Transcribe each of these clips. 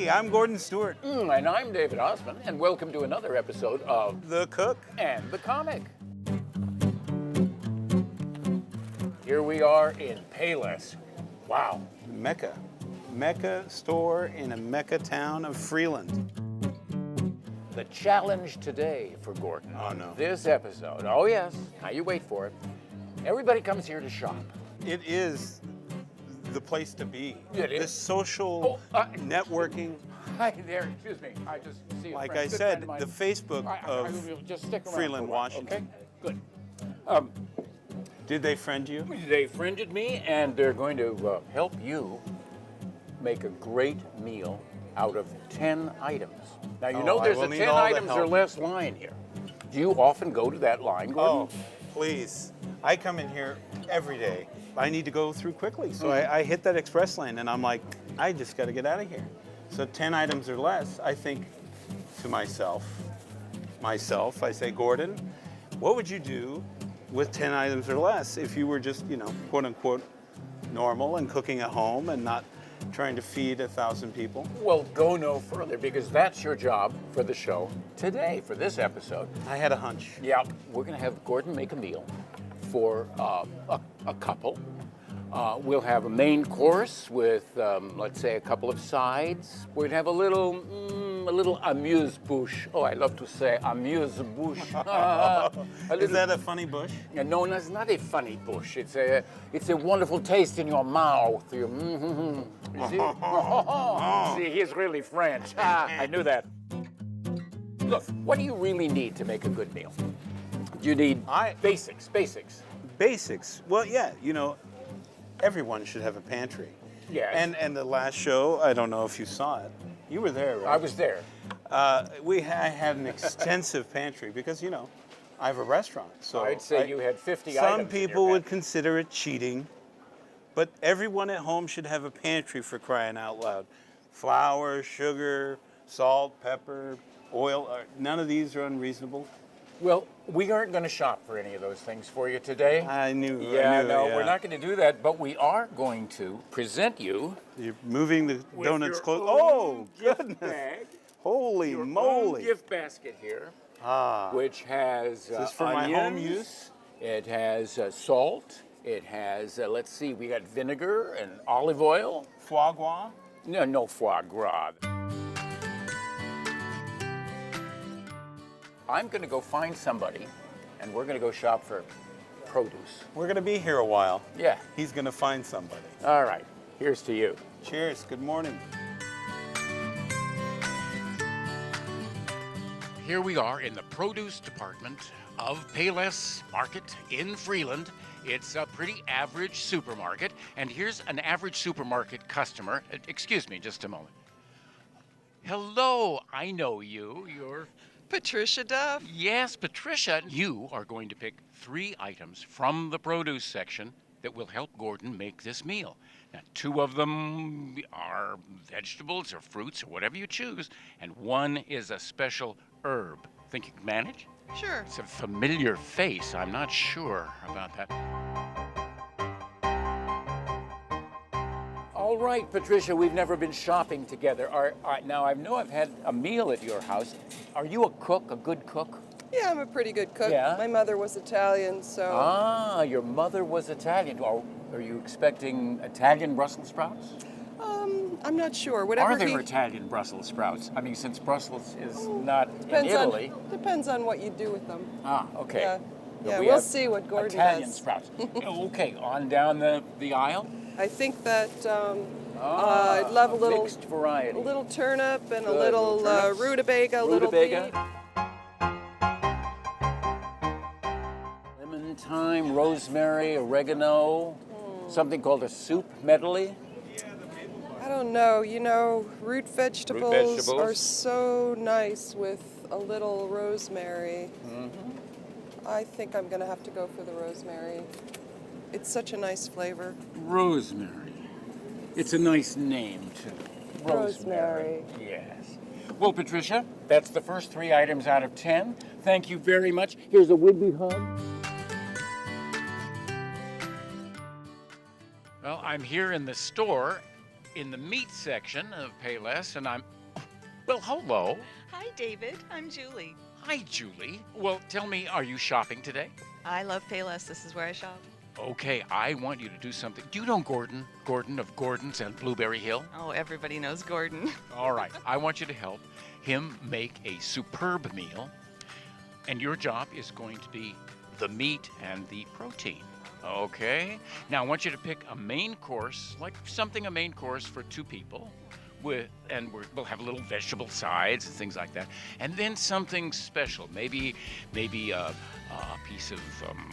Hey, I'm Gordon Stewart. And I'm David Osmond, and welcome to another episode of The Cook. And the Comic. Here we are in Payless. Wow. Mecca store in a Mecca town of Freeland. The challenge today for Gordon on no. this episode. Oh, yes. Now you wait for it. Everybody comes here to shop. It is the place to be. It is. The social networking. Hi there. Excuse me. I just see a Like friend, I good said, friend mine. the Facebook of just stick around Freeland, for a while, Washington. Okay. Good. Did they friend you? They friended me, and they're going to help you make a great meal out of 10 items. Now, you know I there's will a need 10 all the items or help. less line here. Do you often go to that line, Gordon? Oh, please. I come in here every day. I need to go through quickly. So I hit that express lane and I'm like, I just got to get out of here. So 10 items or less, I think to myself, I say, Gordon, what would you do with 10 items or less if you were just, quote unquote, normal and cooking at home and not trying to feed 1,000 people? Well, go no further, because that's your job for the show today, for this episode. I had a hunch. Yeah, we're going to have Gordon make a meal for a couple. We'll have a main course with, let's say, a couple of sides. We're going to have a little amuse-bouche. Oh, I love to say amuse-bouche. Is that a funny bush? No, it's not a funny bush. It's a wonderful taste in your mouth. You see? See, he's really French. I knew that. Look, what do you really need to make a good meal? You need basics. Basics. Well, yeah, everyone should have a pantry. Yes. And the last show, I don't know if you saw it. You were there, right? I was there. I had an extensive pantry because, I have a restaurant. So I'd say you had 50 items. Some people would consider it cheating, but everyone at home should have a pantry, for crying out loud. Flour, sugar, salt, pepper, oil, none of these are unreasonable. Well, we aren't going to shop for any of those things for you today. I knew. We're not going to do that, but we are going to present you. You're moving the donuts close. Own Oh, gift goodness. Bag, Holy your moly. own gift basket here, which has Is this for onions, my home use? It has salt. It has, let's see, we got vinegar and olive oil. Foie gras? No foie gras. I'm going to go find somebody, and we're going to go shop for produce. We're going to be here a while. Yeah. He's going to find somebody. All right. Here's to you. Cheers. Good morning. Here we are in the produce department of Payless Market in Freeland. It's a pretty average supermarket, and here's an average supermarket customer. Excuse me just a moment. Hello, I know you. You're Patricia Duff. Yes, Patricia. You are going to pick 3 items from the produce section that will help Gordon make this meal. Now, 2 of them are vegetables or fruits or whatever you choose, and 1 is a special herb. Think you can manage? Sure. It's a familiar face. I'm not sure about that. All right, Patricia, we've never been shopping together. Now, I know I've had a meal at your house. Are you a cook, a good cook? Yeah, I'm a pretty good cook. Yeah? My mother was Italian, so... Ah, your mother was Italian. Are you expecting Italian Brussels sprouts? I'm not sure. Whatever Are there Italian Brussels sprouts? I mean, since Brussels is not in Italy. Depends on what you do with them. Ah, okay. Yeah, But we'll see what Gordon Italian does. sprouts. Okay, on down the aisle. I think that I'd love a little mixed variety. A little turnip and Good, a little little turnips. rutabaga, a little Rutabaga. beet. Lemon thyme, rosemary, oregano. Something called a soup medley. I don't know. Root vegetables vegetables. are so nice with a little rosemary. Mm-hmm. I think I'm going to have to go for the rosemary. It's such a nice flavor. Rosemary. It's a nice name, too. Rosemary. Yes. Well, Patricia, that's the first 3 items out of 10. Thank you very much. Here's a Would-Be hug. Well, I'm here in the store in the meat section of Payless, and Well, hello. Hi, David. I'm Julie. Hi, Julie. Well, tell me, are you shopping today? I love Payless. This is where I shop. Okay, I want you to do something. Do you know Gordon? Gordon of Gordon's and Blueberry Hill? Oh, everybody knows Gordon. All right, I want you to help him make a superb meal, and your job is going to be the meat and the protein. Okay? Now, I want you to pick a main course, like a main course for 2 people. We'll have little vegetable sides and things like that, and then something special, maybe a piece of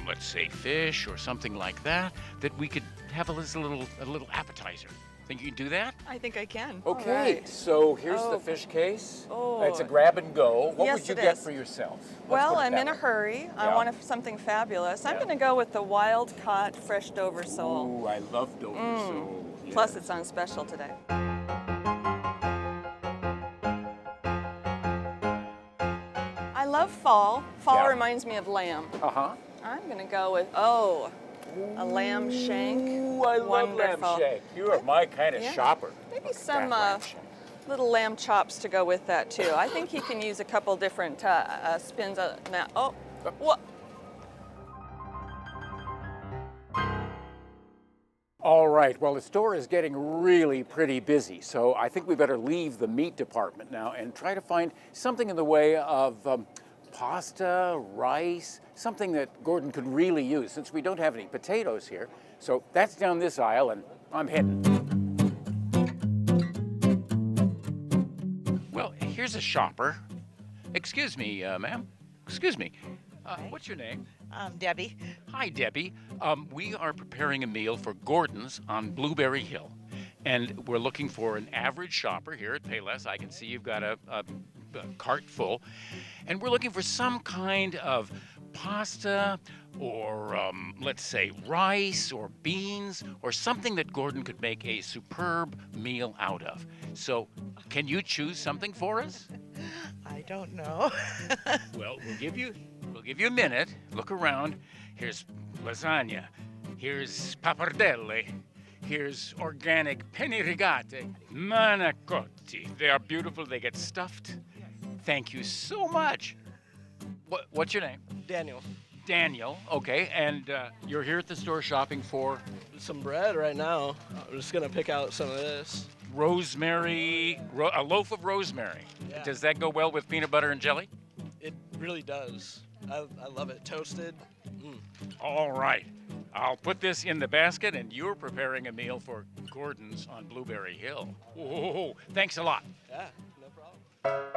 let's say fish or something like that we could have as a little appetizer. Think you can do that? I think I can. Okay, right. so here's the Oh. fish case. Oh. It's a grab and go. What Yes, would you it get is. for yourself? Let's Well, put it I'm that in a way. hurry. I Yeah. want something fabulous. I'm Yeah. going to go with the wild-caught fresh Dover sole. Ooh, I love Dover sole. Plus, Yeah. it's on special today. I love fall. Fall Yeah. reminds me of lamb. Uh-huh. I'm going to go with, a lamb shank. Ooh, I love lamb Wonderful. shank. You are my kind of Yeah. shopper. Maybe Look at some that lamb shank. little lamb chops to go with that, too. I think he can use a couple different spins on that. Oh, what? All right, well, the store is getting really pretty busy, so I think we better leave the meat department now and try to find something in the way of pasta, rice, something that Gordon could really use since we don't have any potatoes here. So that's down this aisle, and I'm heading. Well, here's a shopper. Excuse me, ma'am. Excuse me. What's your name? Debbie. Hi, Debbie. We are preparing a meal for Gordon's on Blueberry Hill. And we're looking for an average shopper here at Payless. I can see you've got a cart full. And we're looking for some kind of pasta or, let's say, rice or beans or something that Gordon could make a superb meal out of. So, can you choose something for us? I don't know. Well, we'll give you a minute. Look around. Here's lasagna. Here's pappardelle. Here's organic penne rigate. Manicotti. They are beautiful. They get stuffed. Thank you so much. What's your name? Daniel, Daniel. Okay, and you're here at the store shopping for some bread right now. I'm just gonna pick out some of this. rosemary, a loaf of rosemary. Yeah. Does that go well with peanut butter and jelly? It really does. I love it. Toasted. All right. I'll put this in the basket, and you're preparing a meal for Gordon's on Blueberry Hill. Whoa, thanks a lot. Yeah, no problem.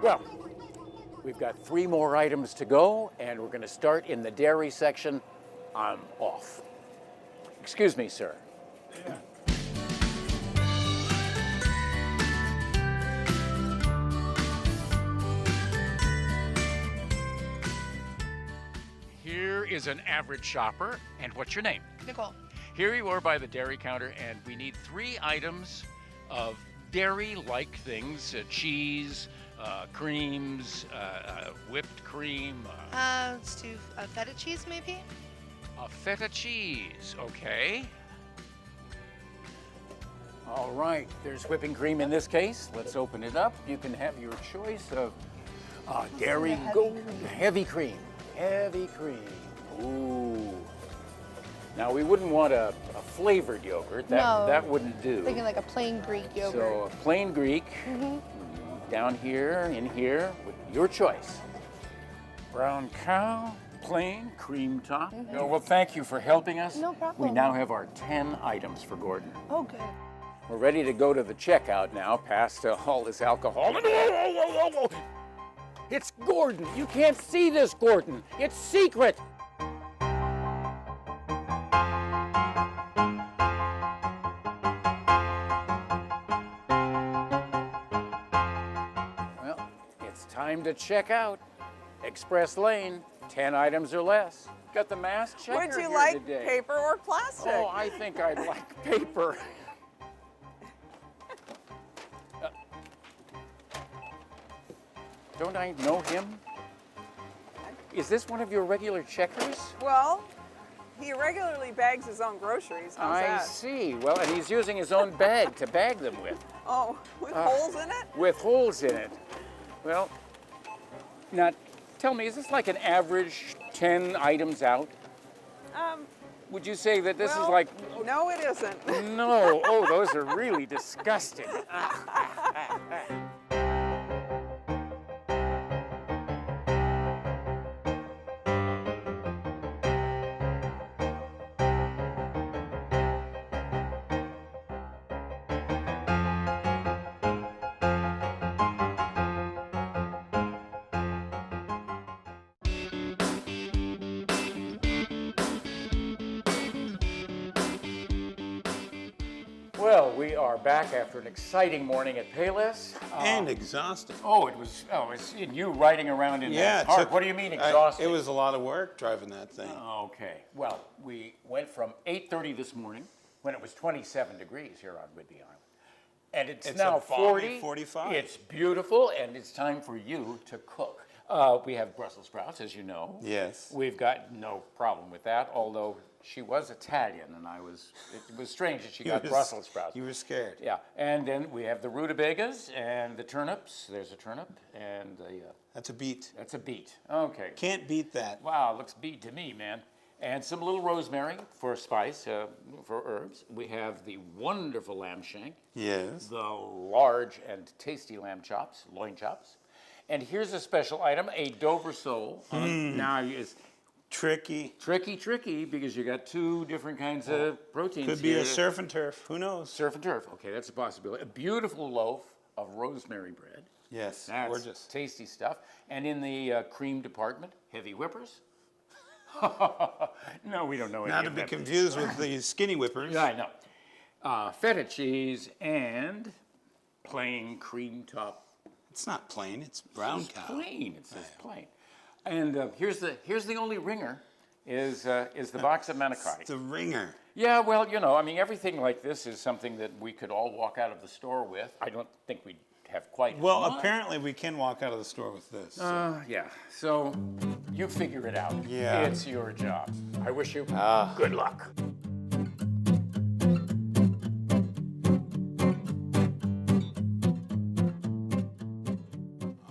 Well, we've got 3 more items to go, and we're going to start in the dairy section. I'm off. Excuse me, sir. Here is an average shopper, and what's your name? Nicole. Here you are by the dairy counter, and we need 3 items of dairy-like things: cheese, creams, whipped cream, Let's do feta cheese, maybe? a feta cheese. Okay. All right. There's whipping cream in this case. Let's open it up. You can have your choice of dairy heavy cream. Heavy cream. Ooh. Now we wouldn't want a flavored yogurt. No. That wouldn't do. Thinking like a plain Greek yogurt. So a plain Greek, down here, in here, with your choice. Brown cow, plain, cream top. No, well, thank you for helping us. No problem. We now have our 10 items for Gordon. Oh, good. We're ready to go to the checkout now, past all this alcohol. Whoa, whoa, whoa, whoa. It's Gordon. You can't see this, Gordon. It's secret. time to check out. Express lane, 10 items or less. Got the mass checker Would you here like today. paper or plastic? Oh, I think I'd like paper. Don't I know him? Is this one of your regular checkers? Well, he regularly bags his own groceries. How's I that? see. Well, and he's using his own bag to bag them with. Oh, with holes in it? With holes in it. Well, now tell me, is this like an average 10 items out? Would you say that this is Well, like... No, it isn't. No. Oh, those are really disgusting. Well, we are back after an exciting morning at Payless. And exhausting. It's you riding around in Yeah, that it car. took- What do you mean exhausting? It was a lot of work driving that thing. Okay. Well, we went from 8:30 this morning when it was 27 degrees here on Whidbey Island. And it's now a balmy 40. 45. It's beautiful, and it's time for you to cook. We have Brussels sprouts, as you know. Yes. We've got no problem with that, although she was Italian, and it was strange that she got Brussels sprouts. You were scared. Yeah, and then we have the rutabagas and the turnips. There's a turnip, and That's a beet. that's a beet. Okay. Can't beat that. Wow, looks beet to me, man. And some little rosemary for spice, for herbs. We have the wonderful lamb shank, Yes. the large and tasty lamb chops, loin chops. And here's a special item, a Dover sole. Now, it's Tricky. tricky, because you got two different kinds of proteins Could be here. a surf and turf. Who knows? Surf and turf. Okay, that's a possibility. A beautiful loaf of rosemary bread. Yes. That's Gorgeous. tasty stuff. And in the cream department, heavy whippers. No, we don't know any Not to of be them. confused with the skinny whippers. Yeah, I know. Feta cheese and plain cream top. It's not plain. It's brown It's cow. plain. It says plain. And here's the only ringer is the box of manicotti. The ringer. Yeah, well, I mean, everything like this is something that we could all walk out of the store with. I don't think we'd have quite. Well, as much. apparently we can walk out of the store with this. Yeah. So you figure it out. Yeah. It's your job. I wish you good luck.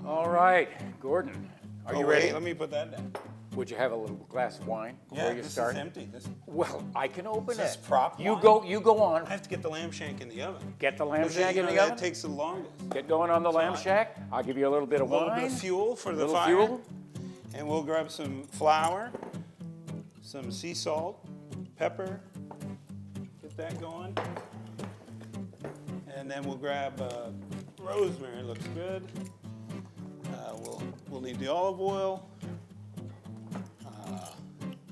All right, Gordon, are you wait, ready? let me put that down. Would you have a little glass of wine before Yeah, you this start? is empty. Well, I can open Is this it. prop You wine? go on. I have to get the lamb shank in the oven. Get the lamb Because, shank in the that oven. takes the longest. Get going on the lamb shack. I'll give you a little bit of A little wine. bit of fuel for the little fire. fuel. And we'll grab some flour, some sea salt, pepper. Get that going. And then we'll grab rosemary. Looks good. We'll need the olive oil.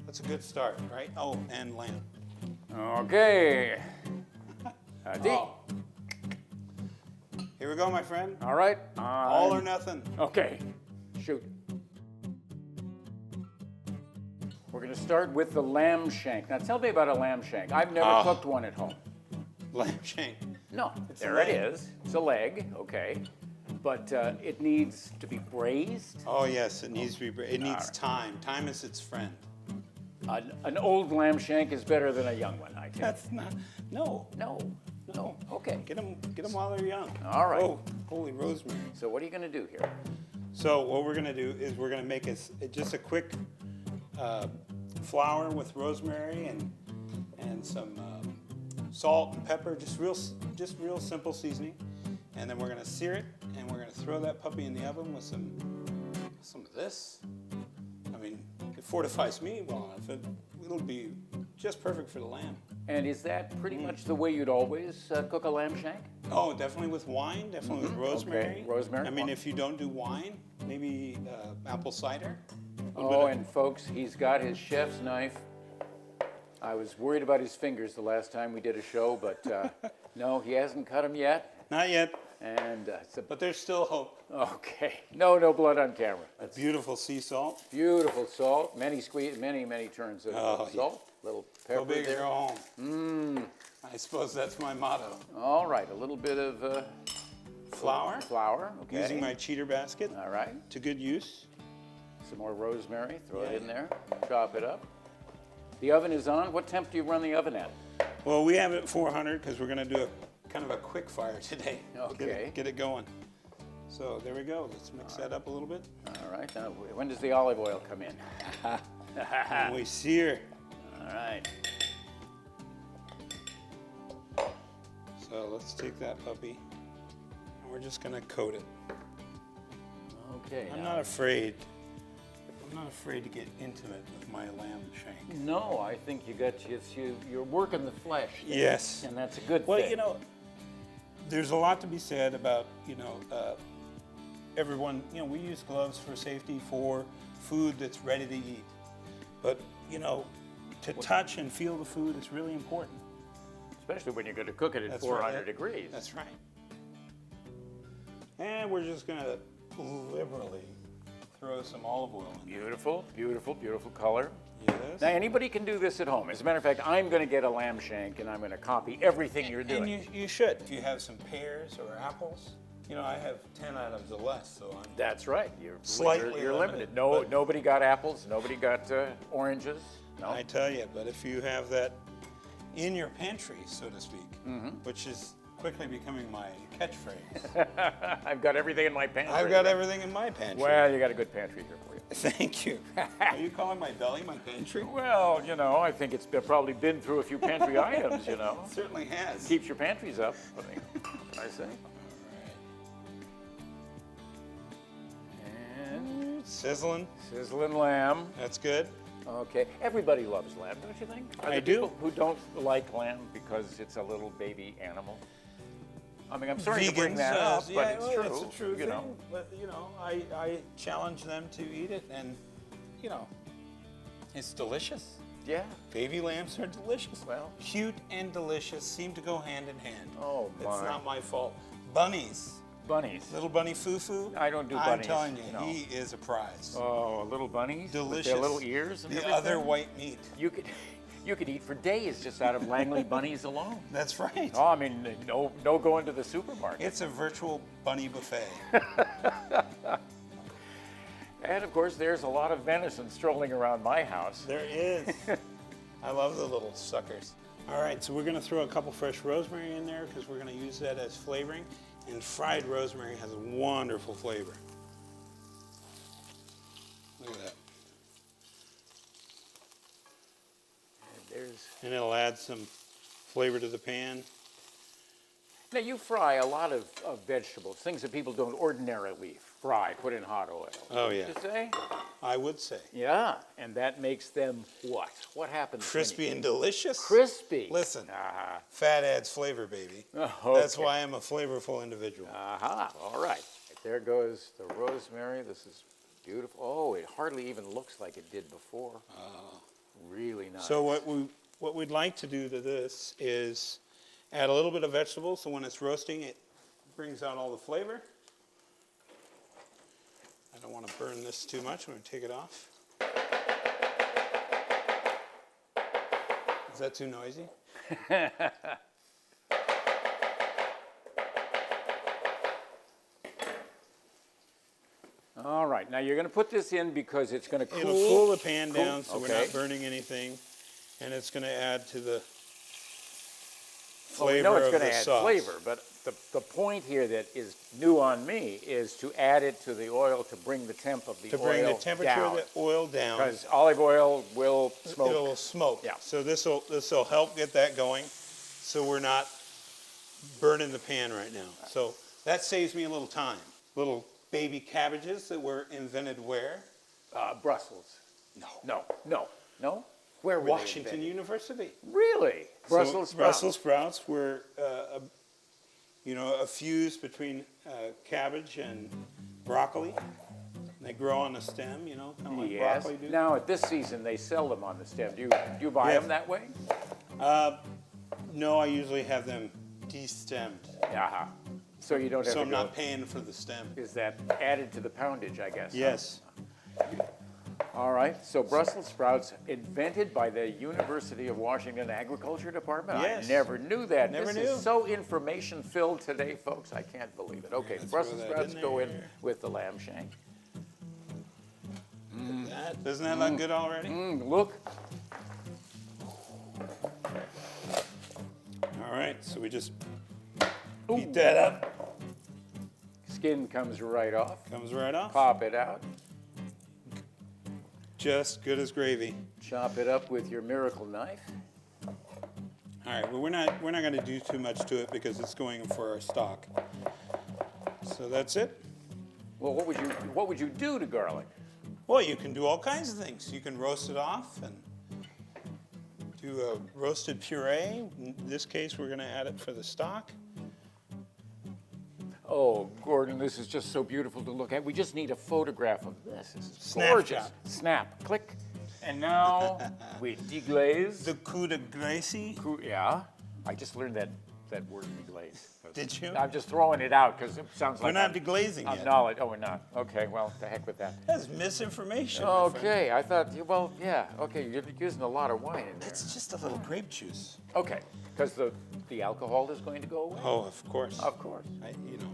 That's a good start, right? Oh, and lamb. Okay. Adi. Oh. Here we go, my friend. All right. All or nothing. Okay. Shoot. We're going to start with the lamb shank. Now tell me about a lamb shank. I've never cooked one at home. Lamb shank. No. It's There a it leg. is. It's a leg. Okay. But it needs to be braised. Oh yes, it needs to be. It needs right. time. Time is its friend. An old lamb shank is better than a young one, I think. That's not. No. No. Okay. Get them while they're young. All right. Oh, holy rosemary. So what are you going to do here? So what we're gonna do is we're gonna make just a quick flour with rosemary and some salt and pepper, just real simple seasoning, and then we're gonna sear it and we're gonna throw that puppy in the oven with some of this. I mean, it fortifies me well enough. It'll be just perfect for the lamb. And is that pretty much the way you'd always cook a lamb shank? Oh, definitely with wine, definitely with rosemary. Okay, rosemary. I mean, if you don't do wine, maybe apple cider. Oh, and folks, he's got his chef's knife. I was worried about his fingers the last time we did a show, but no, he hasn't cut them yet. Not yet. And But there's still hope. okay. No blood on camera. That's Beautiful sea salt. beautiful salt. Many turns of Oh, salt. Little pepper Go big or there. go home. I suppose that's my motto. All right, a little bit of Flour. flour. Okay. Using my cheater basket All right. to good use. Some more rosemary. Throw it Yeah. in there. Chop it up. The oven is on. What temp do you run the oven at? Well, we have it at 400 because we're going to do a kind of a quick fire today. Okay. Get it going. So there we go. Let's mix that up a little bit. All right. Now, when does the olive oil come in? And we sear. All right. So let's take that puppy and we're just going to coat it. Okay. I'm now- not afraid. I'm not afraid to get intimate with my lamb shank. No, I think you're working the flesh. Yes. And that's a good Well, thing. you know, there's a lot to be said about, everyone, we use gloves for safety for food that's ready to eat. But, to touch and feel the food is really important. Especially when you're going to cook it at That's 400 right. degrees. That's right. And we're just going to liberally throw some olive oil in there. Beautiful, beautiful, beautiful color. Yes. Now, anybody can do this at home. As a matter of fact, I'm going to get a lamb shank and I'm going to copy everything you're doing. And you should. If you have some pears or apples, I have 10 items or less, so I'm That's right. You're Slightly you're limited, No, but- nobody got apples. Nobody got oranges. No. I tell you, but if you have that in your pantry, so to speak, Mm-hmm. which is quickly becoming my catchphrase. I've got everything in my pantry. I've got everything in my pantry. Well, you got a good pantry here for you. Thank you. Are you calling my belly my pantry? Well, I think it's probably been through a few pantry items, It certainly has. Keeps your pantries up, I say. And Sizzling. sizzling lamb. That's good. Okay, everybody loves lamb, don't you think? Are I there do. people who don't like lamb because it's a little baby animal? I mean, I'm sorry to bring that up, but it's true. It's a true thing. know. But I challenge them to eat it, and it's delicious. Yeah. Baby lambs are delicious. Well. Cute and delicious seem to go hand in hand. Oh, It's my. not my fault. Bunnies. Bunnies. Little bunny Fufu. I don't do I'm bunnies, telling you, no. he is a prize. Oh, little bunnies Delicious. with their little ears and the everything. other white meat. You could eat for days just out of Langley bunnies alone. That's right. Oh, I mean, no going to the supermarket. It's a virtual bunny buffet. And of course, there's a lot of venison strolling around my house. There is. I love the little suckers. All right, so we're going to throw a couple fresh rosemary in there because we're going to use that as flavoring. And fried rosemary has a wonderful flavor. Look at that. And it'll add some flavor to the pan. Now, you fry a lot of vegetables, things that people don't ordinarily fry, put in hot oil. Oh, yeah. Would you say? I would say. Yeah, and that makes them what? What happens? when Crispy you- and delicious. Crispy. Listen, Ah, fat adds flavor, baby. Oh, That's okay. why I'm a flavorful individual. aha, all right. There goes the rosemary. This is beautiful. Oh, it hardly even looks like it did before. Really nice. So what we'd like to do to this is add a little bit of vegetable, so when it's roasting, it brings out all the flavor. I don't want to burn this too much. I'm going to take it off. Is that too noisy? All right, now you're going to put this in because it's going to cool. It'll cool the pan Cool, down so we're okay. not burning anything, and it's going to add to the Well, we flavor know it's of going the to add sauce. flavor, but the point here that is new on me is to add it to the oil to bring the temp of the To oil bring the temperature down. of the oil down. Because olive oil will smoke. It'll smoke. Yeah. So this will help get that going, so we're not burning the pan right now. So that saves me a little time. Little baby cabbages that were invented where? Brussels. No. No? Where were they Washington invented? University. Really? Brussels So sprouts. Brussels sprouts were, a fuse between cabbage and broccoli. They grow on the stem, kind of like Yes. broccoli do. Now at this season they sell them on the stem. Do you buy Yes. them that way? No, I usually have them de-stemmed. Aha. So you don't have So to I'm go. not paying for the stem. Is that added to the poundage, I guess? huh? Yes. All right. So Brussels sprouts invented by the University of Washington Agriculture Department? Yes. I never knew that. Never this knew. is so information filled today, folks. I can't believe it. Okay, Throw Brussels that sprouts in go in there. with the lamb shank. Doesn't that look good already? Look. All right, so we just beat that up. Skin comes right off. Comes right off. Pop it out. Just good as gravy. Chop it up with your miracle knife. All right, well, we're not going to do too much to it because it's going for our stock. So that's it. Well, what would you do to garlic? Well, you can do all kinds of things. You can roast it off and do a roasted puree. In this case, we're going to add it for the stock. Oh, Gordon, this is just so beautiful to look at. We just need a photograph of this. This is Snapshot. gorgeous. Snap, click. And now we deglaze. The coup de grace. Yeah, I just learned that word deglaze. Did you? I'm just throwing it out because it sounds We're like not deglazing I'm yet. knowledge. Oh, we're not. Okay, well, the heck with that. That's misinformation. my friend. Okay, I thought, well, yeah, okay, you're using a lot of wine in there. It's just a little grape juice. Okay, because the alcohol is going to go away? Oh, of course. Of course. You know,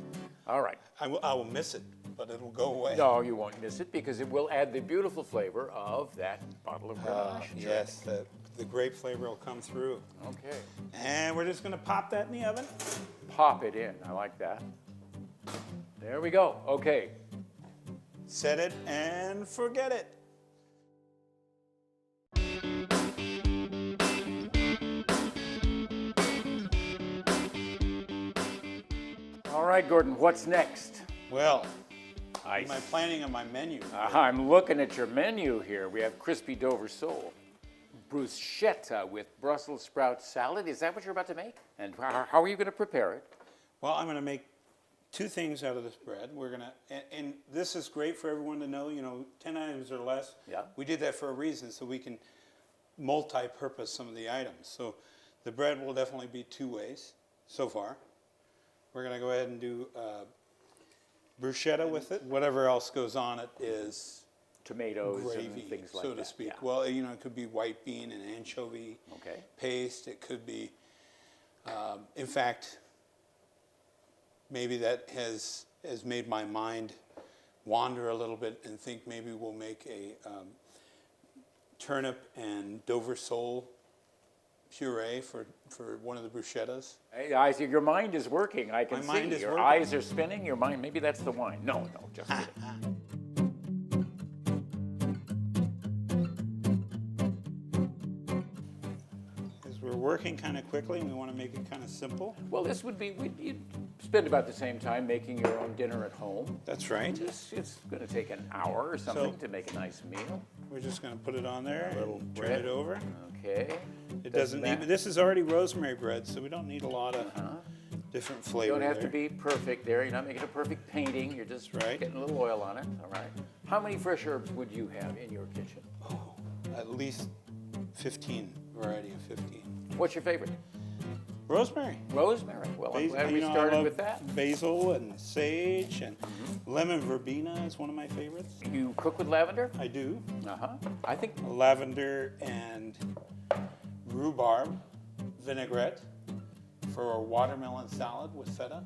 All right. I will miss it, but it'll go away. No, you won't miss it because it will add the beautiful flavor of that bottle of Grenache. Yes, the grape flavor will come through. Okay. And we're just going to pop that in the oven. Pop it in. I like that. There we go. Okay. Set it and forget it. All right, Gordon, what's next? Well, I am I planning on my menu? I'm looking at your menu here. We have crispy Dover sole, bruschetta with Brussels sprout salad. Is that what you're about to make? And how are you going to prepare it? Well, I'm going to make two things out of this bread. We're going to, and this is great for everyone to know, 10 items or less. Yeah. We did that for a reason, so we can multi-purpose some of the items. So the bread will definitely be two ways so far. We're going to go ahead and do bruschetta with it. Whatever else goes on it is Tomatoes gravy, and things like so that. to speak. Yeah. Well, it could be white bean and anchovy Okay. paste. It could be, in fact, maybe that has made my mind wander a little bit and think maybe we'll make a turnip and Dover sole puree for one of the bruschettas. Hey, I see your mind is working. I can My see mind is your working. eyes are spinning. Your mind, maybe that's the wine. No, just kidding. Because we're working kind of quickly and we want to make it kind of simple. Well, this would be, you'd spend about the same time making your own dinner at home. That's right. It's going to take an hour or something So- to make a nice meal. We're just going to put it on there little and turn bread. it over. Okay. It doesn't need, this is already rosemary bread, so we don't need a lot of different You flavor don't have there. to be perfect there. You're not making a perfect painting. You're just Right. getting a little oil on it. All right. How many fresh herbs would you have in your kitchen? At least 15, variety of 15. What's your favorite? Rosemary. Rosemary. Well, I'm glad we I started love with that. Basil and sage and lemon verbena is one of my favorites. You cook with lavender? I do. I think Lavender and rhubarb vinaigrette for a watermelon salad with feta.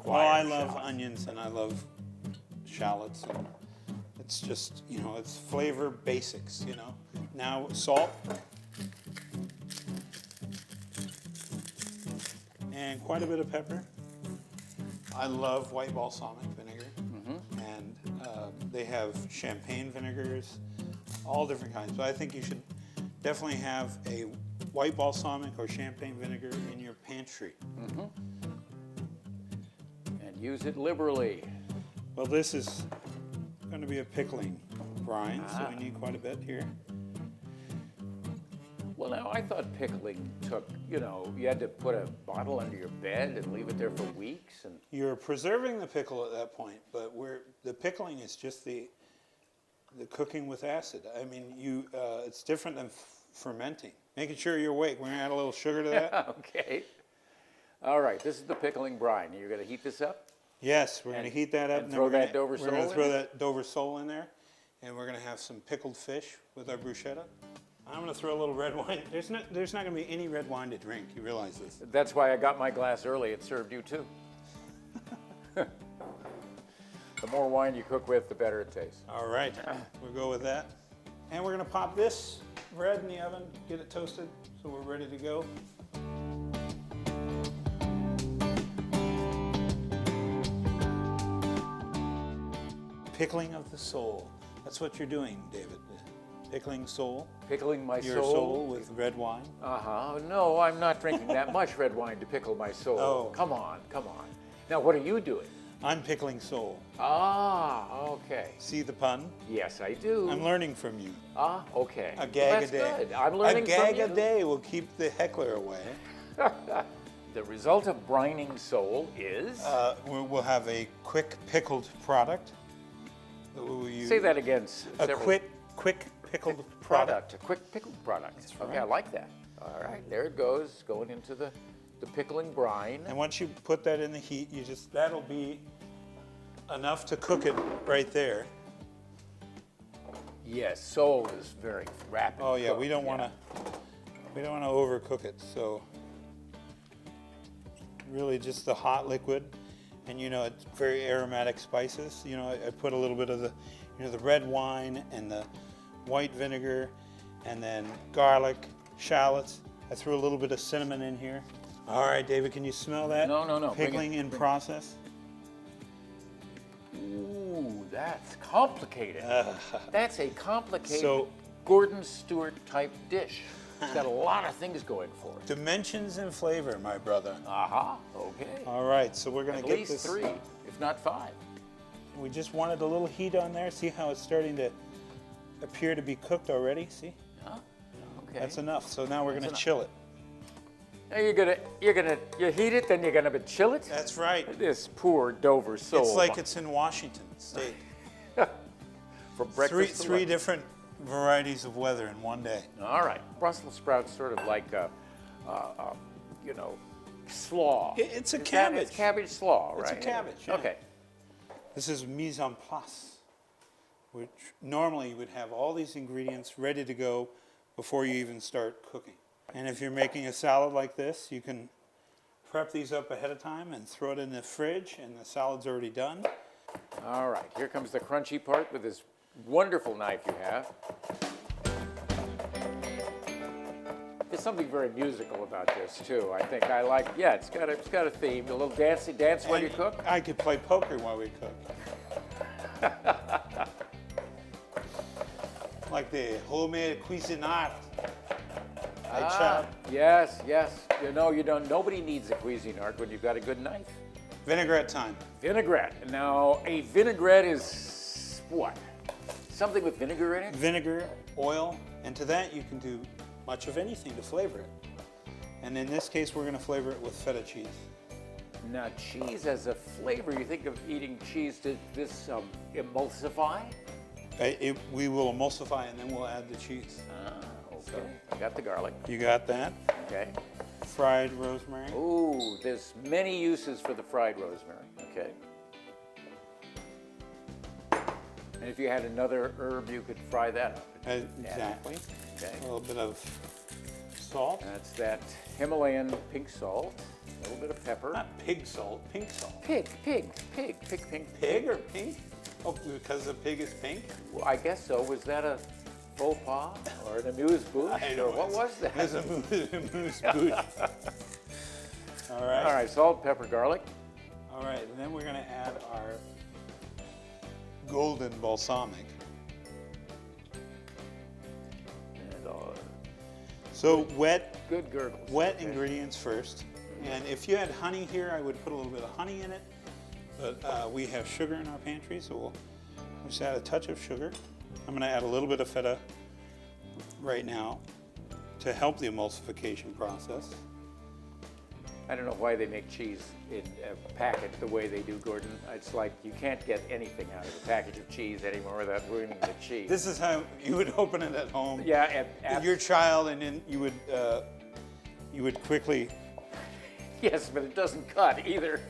Well, I love onions and I love shallots, and it's just, it's flavor basics, Now salt. And quite a bit of pepper. I love white balsamic vinegar. And they have champagne vinegars, all different kinds. But I think you should definitely have a white balsamic or champagne vinegar in your pantry. and use it liberally. Well, this is going to be a pickling brine, so we need quite a bit here. Well, now, I thought pickling took, you had to put a bottle under your bed and leave it there for weeks. And You're preserving the pickle at that point, but the pickling is just the cooking with acid. I mean, it's different than fermenting. Making sure you're awake. We're going to add a little sugar to that. okay. All right, this is the pickling brine. You're going to heat this up? Yes, we're going to heat that up. and then throw we're gonna- that Dover We're going sole to throw in? that Dover sole in there, and we're going to have some pickled fish with our bruschetta. I'm going to throw a little red wine. There's not going to be any red wine to drink. You realize this? That's why I got my glass early. It served you too. The more wine you cook with, the better it tastes. All right, we'll go with that. And we're going to pop this bread in the oven, get it toasted, so we're ready to go. Pickling of the sole. That's what you're doing, David. Pickling sole. Pickling my Your soul. sole with red wine. Uh-huh. No, I'm not drinking that much red wine to pickle my soul. Oh. Come on, come on. Now, what are you doing? I'm pickling sole. Ah, okay. See the pun? Yes, I do. I'm learning from you. Ah, okay. A gag That's a day. Good. I'm learning a gag from a you. day will keep the heckler away. The result of brining sole is. We'll have a quick pickled product. That we'll use. Say that again. A several- quick pickled product. A quick pickled product. That's Okay, right. I like that. All right, there it goes, going into the pickling brine. And once you put that in the heat, that'll be enough to cook it right there. Yes, sole is very rapid. Oh yeah, cook, we don't want to overcook it. So really just the hot liquid, and it's very aromatic spices. I put a little bit of the red wine and the white vinegar, and then garlic, shallots. I threw a little bit of cinnamon in here. All right, David, can you smell that? No. Bring it- Pickling in process. Ooh, that's complicated. That's a complicated So- Gordon Stewart type dish. It's got a lot of things going for it. Dimensions and flavor, my brother. Aha, okay. All right, so we're gonna At get least this. 3, if not 5. We just wanted a little heat on there. See how it's starting to appear to be cooked already? See? Huh? Okay. That's enough. So now we're gonna enough. chill it. Now you heat it, then you're gonna chill it? That's right. This poor Dover sole. It's like it's in Washington State. from breakfast to Three lunch. different varieties of weather in one day. All right, Brussels sprouts sort of like slaw. It's a Is that- cabbage. It's cabbage slaw, It's right? a cabbage, yeah. Okay. This is mise en place, which normally you would have all these ingredients ready to go before you even start cooking. And if you're making a salad like this, you can prep these up ahead of time and throw it in the fridge, and the salad's already done. All right, here comes the crunchy part with this wonderful knife you have. There's something very musical about this too. I think I like. Yeah, it's got a theme. A little dance while you And cook. I could play poker while we cook. Like the homemade cuisinart. I chop Yes. You don't. Nobody needs a Cuisinart when you've got a good knife. vinaigrette time. Vinaigrette. Now, a vinaigrette is what? Something with vinegar in it? Vinegar, oil, and to that you can do much of anything to flavor it. And in this case, we're going to flavor it with feta cheese. Now, cheese as a flavor, you think of eating cheese, does this emulsify? We will emulsify and then we'll add the cheese. Okay. Got the garlic. You got that? Okay. Fried rosemary. Ooh, there's many uses for the fried rosemary. Okay. And if you had another herb, you could fry that up. Exactly. Okay. A little bit of salt. That's that Himalayan pink salt. A little bit of pepper. Not pig salt, pink salt. Pig. Pink. Pig or pink? Oh, because the pig is pink? Well, I guess so. Was that a faux pas or an amuse-bouche? I Or what was that? There's a moose bouche. All right. All right, salt, pepper, garlic. All right, and then we're going to add our golden balsamic. And So wet good gurgles. Okay. ingredients first. And if you had honey here, I would put a little bit of honey in it. But we have sugar in our pantry, so we'll just add a touch of sugar. I'm going to add a little bit of feta right now to help the emulsification process. I don't know why they make cheese in a packet the way they do, Gordon. It's like you can't get anything out of a package of cheese anymore without ruining the cheese. This is how you would open it at home. Yeah, Your child, and then you would quickly Yes, but it doesn't cut either.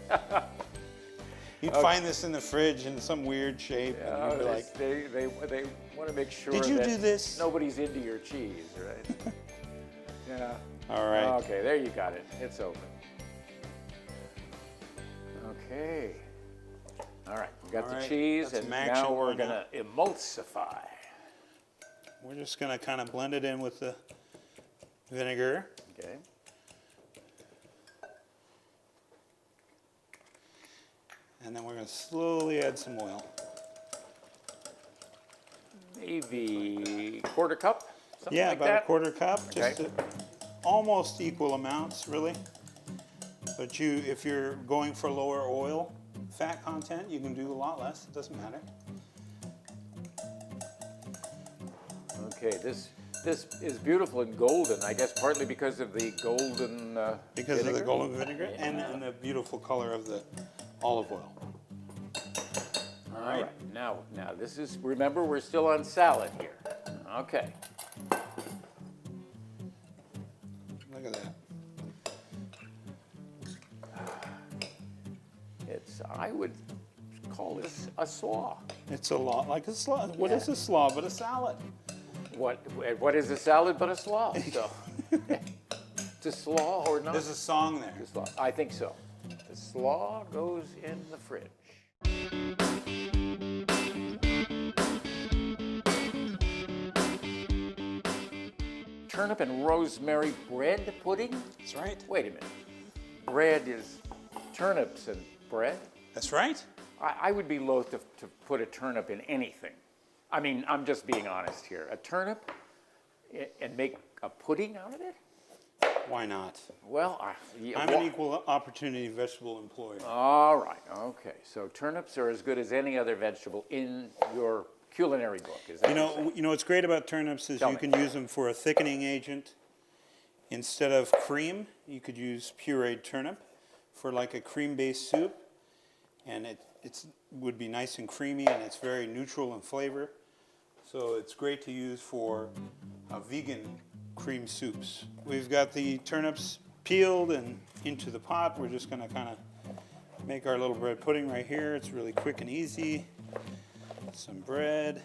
You'd find this in the fridge in some weird shape, and you'd be like, they want to make sure "Did you that do this?" nobody's into your cheese, right? Yeah. All right. Okay, there you got it. It's open. Okay. All right, we got All the right, cheese, that's and some action now we're going gonna emulsify. We're just gonna kind of blend it in with the vinegar. Okay. And then we're going to slowly add some oil. Maybe quarter cup, something Yeah, like about that. a quarter cup, Okay. just almost equal amounts, really. But if you're going for lower oil fat content, you can do a lot less. It doesn't matter. Okay, this is beautiful and golden. I guess partly because of the golden. Because of the vinegar? golden vinegar and the beautiful color of the olive oil. All right. Now this is. Remember, we're still on salad here. Okay. Look at that. I would call this a slaw. It's a lot like a slaw. What is a slaw but a salad? What is a salad but a slaw? So, it's a slaw or not? There's a song there. The slaw. I think so. The slaw goes in the fridge. Turnip and rosemary bread pudding? That's right. Wait a minute. Bread is turnips and bread? That's right. I would be loath to put a turnip in anything. I mean, I'm just being honest here. A turnip and make a pudding out of it? Why not? Well, I'm an equal opportunity vegetable employer. All right, okay. So turnips are as good as any other vegetable in your culinary book, is that You what you're know, saying? what's great about turnips is Tell you me. can use them for a thickening agent. Instead of cream, you could use pureed turnip for like a cream-based soup, and it would be nice and creamy, and it's very neutral in flavor. So it's great to use for vegan cream soups. We've got the turnips peeled and into the pot. We're just going to kind of make our little bread pudding right here. It's really quick and easy. Some bread.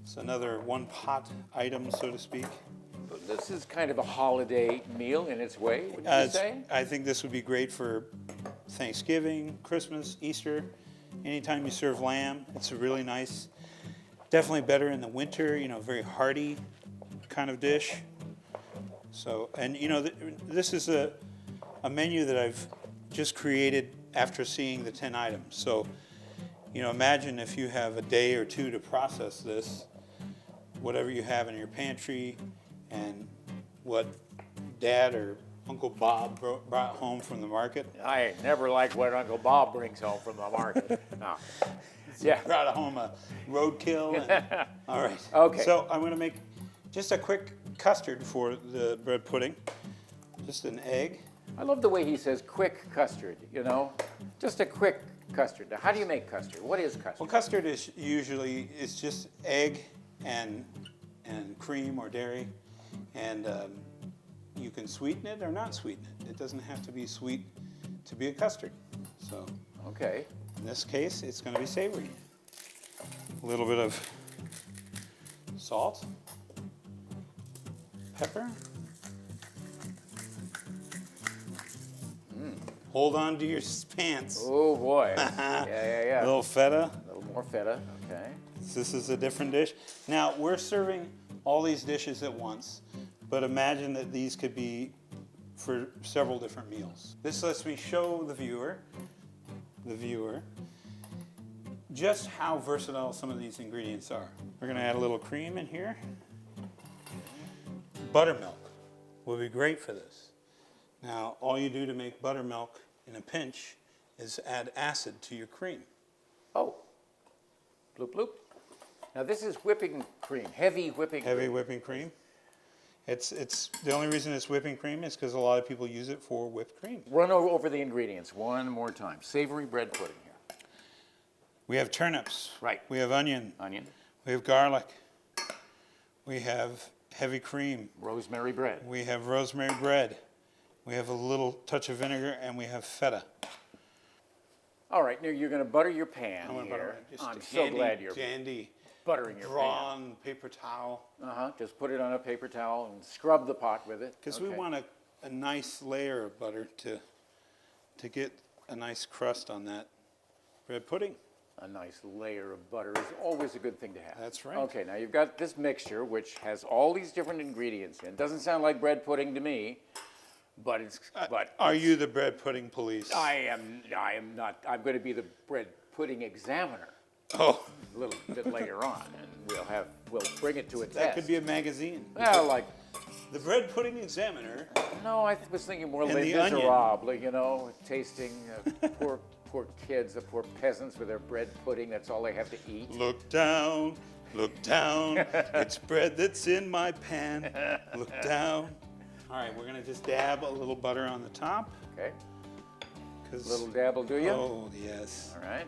It's another one pot item, so to speak. This is kind of a holiday meal in its way, would you say? I think this would be great for Thanksgiving, Christmas, Easter. Anytime you serve lamb, it's a really nice, definitely better in the winter, very hearty kind of dish. So, and this is a menu that I've just created after seeing the 10 items. So, imagine if you have a day or two to process this, whatever you have in your pantry, and what Dad or Uncle Bob brought home from the market. I never like what Uncle Bob brings home from the market. No. Yeah. Brought home a roadkill. All right. Okay. So I'm going to make just a quick custard for the bread pudding. Just an egg. I love the way he says quick custard, Just a quick custard. Now, how do you make custard? What is custard? Well, custard is usually just egg and cream or dairy, and you can sweeten it or not sweeten it. It doesn't have to be sweet to be a custard. So Okay. in this case, it's going to be savory. A little bit of salt, pepper. Hold on to your pants. Oh, boy. Yeah. A little feta. A little more feta. Okay. This is a different dish. Now, we're serving all these dishes at once, but imagine that these could be for several different meals. This lets me show the viewer, just how versatile some of these ingredients are. We're going to add a little cream in here. Buttermilk would be great for this. Now, all you do to make buttermilk in a pinch is add acid to your cream. Oh. Bloop, bloop. Now, this is whipping cream, heavy whipping cream. Heavy whipping cream. It's the only reason it's whipping cream is because a lot of people use it for whipped cream. Run over the ingredients one more time. Savory bread pudding here. We have turnips. Right. We have onion. Onion. We have garlic. We have heavy cream. Rosemary bread. We have rosemary bread. We have a little touch of vinegar, and we have feta. All right, now you're going to butter your pan I'm gonna here. butter it. Just I'm so glad you're dandy buttering your pan. drawn paper towel. Just put it on a paper towel and scrub the pot with it. Because we want a nice layer of butter to get a nice crust on that bread pudding. A nice layer of butter is always a good thing to have. That's right. Okay, now you've got this mixture which has all these different ingredients in it. Doesn't sound like bread pudding to me, but it's. Are you the bread pudding police? I am not. I'm going to be the bread pudding examiner Oh, a little bit later on, and we'll bring it to a test. that could be a magazine. Well, like. The bread pudding examiner. No, I was thinking more And Les the onion. Miserables, you know, tasting poor kids, the poor peasants with their bread pudding. That's all they have to eat. Look down, it's bread that's in my pan. Look down. All right, we're gonna just dab a little butter on the top. Okay, 'Cause- little dab will do you. Oh, yes. All right.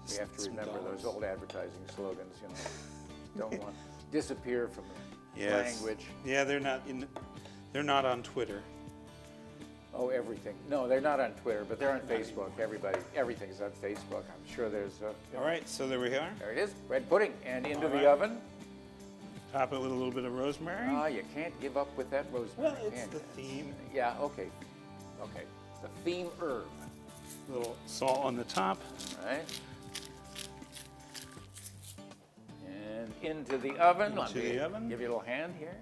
We have to Some remember dollars. those old advertising slogans, you know. Don't want to disappear from the Yes. language. Yeah, they're not on Twitter. Oh, everything. No, they're not on Twitter, but they're on Facebook. Everything's on Facebook. I'm sure there's. All right, so there we are. There it is, bread pudding, and into All the right. oven. Top it with a little bit of rosemary. Ah, you can't give up with that rosemary. Well, it's can the you? theme. Yeah. Okay. Okay. The theme herb. A little salt on the top. All right. And into the oven. Let Into me the oven. Give you a little hand here.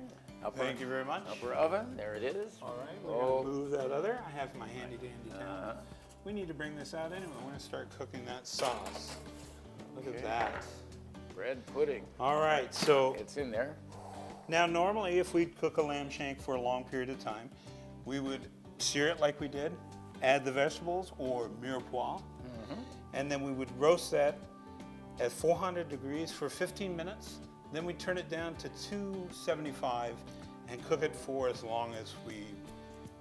Upper, Thank you very much. Upper oven. There it is. All right, we're Oh. gonna move that other. I have my handy dandy towel. We need to bring this out anyway. We're gonna start cooking that sauce. Look at Okay. that. Bread pudding. All right, so It's in there. now normally if we cook a lamb shank for a long period of time, we would sear it like we did, add the vegetables or mirepoix, and then we would roast that at 400 degrees for 15 minutes. Then we turn it down to 275 and cook it for as long as we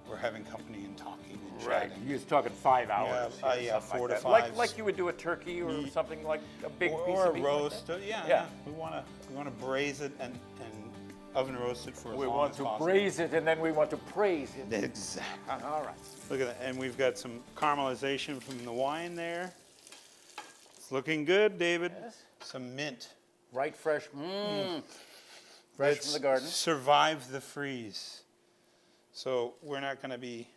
were having company and talking and chatting. You're talking 5 hours. Yeah, here, yeah, something 4 to like that. 5. Like you would do a turkey or something like a big piece Or of a meat. roast. Like that. Yeah, Yeah. We want to braise it and oven roast it for as We long want as to possible. braise it and then we want to praise it. Exactly. All right. Look at that, and we've got some caramelization from the wine there. It's looking good, David. Yes. Some mint. Right fresh. Fresh It's from the garden. Survived the freeze. So we're not going to be.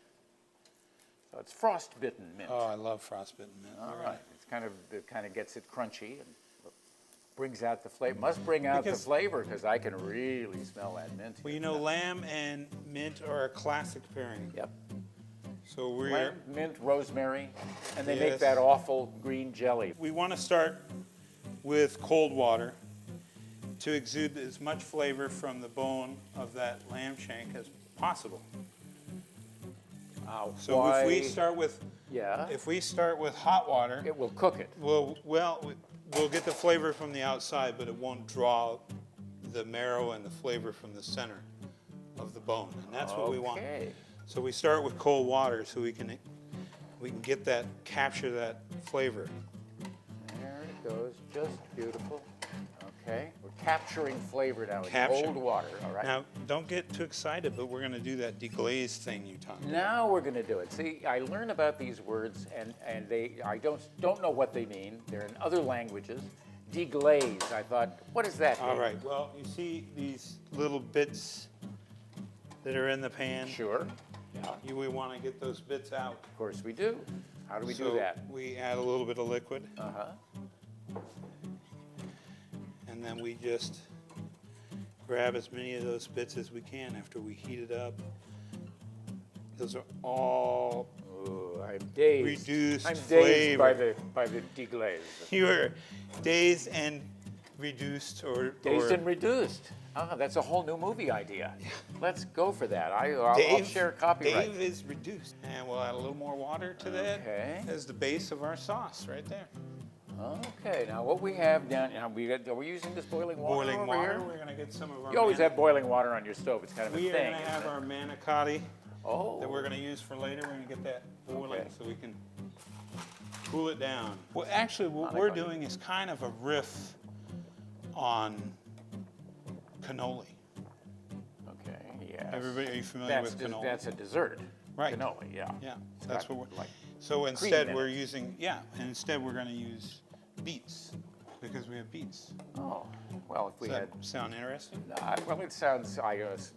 So it's frostbitten mint. Oh, I love frostbitten mint. All right. It kind of gets it crunchy and brings out the flavor. Must bring out Because- the flavor because I can really smell that mint. Well, you know, lamb and mint are a classic pairing. Yep. So we're. Lamb, mint, rosemary, and they make Yes. that awful green jelly. We want to start with cold water to exude as much flavor from the bone of that lamb shank as possible. So if we start with Yeah. if we start with hot water, It will cook it. we'll get the flavor from the outside, but it won't draw the marrow and the flavor from the center of the bone, and that's what we want. Okay. So we start with cold water so we can get that, capture that flavor. There it goes. Just beautiful. Okay. We're capturing flavor now in Capture. cold water. All right. Now, don't get too excited, but we're going to do that deglaze thing you talked about. Now we're going to do it. See, I learn about these words, and I don't know what they mean. They're in other languages. Deglaze. I thought, what does that mean? All right, well, you see these little bits that are in the pan? Sure. Yeah. We want to get those bits out. Of course we do. How do we So do that? we add a little bit of liquid, Uh-huh. and then we just grab as many of those bits as we can after we heat it up. Those are all Ooh, I'm dazed. reduced I'm dazed flavor. by the deglaze. You are dazed and reduced or Dazed and reduced. Ah, that's a whole new movie idea. Let's go for that. I'll share copyright. Dave is reduced. And we'll add a little more water to that Okay. as the base of our sauce right there. Okay, now what we have down, are we using this boiling water Boiling over water, here? we're going to get some of our You always have boiling water on your stove. It's kind of a We are thing. going to have isn't it? our manicotti that we're Oh, going to use for later. We're going to get that boiling Okay. so we can cool it down. Well, actually, what we're Manicotti. doing is kind of a riff on cannoli. okay, yeah. Everybody, are you familiar with cannoli? That's a dessert. Right. cannoli, yeah. Yeah, that's what we're like So cream instead in we're it. using, yeah, and instead we're going to use beets because we have beets. Oh, well, if we Does had, that sound interesting? well, it sounds, I guess,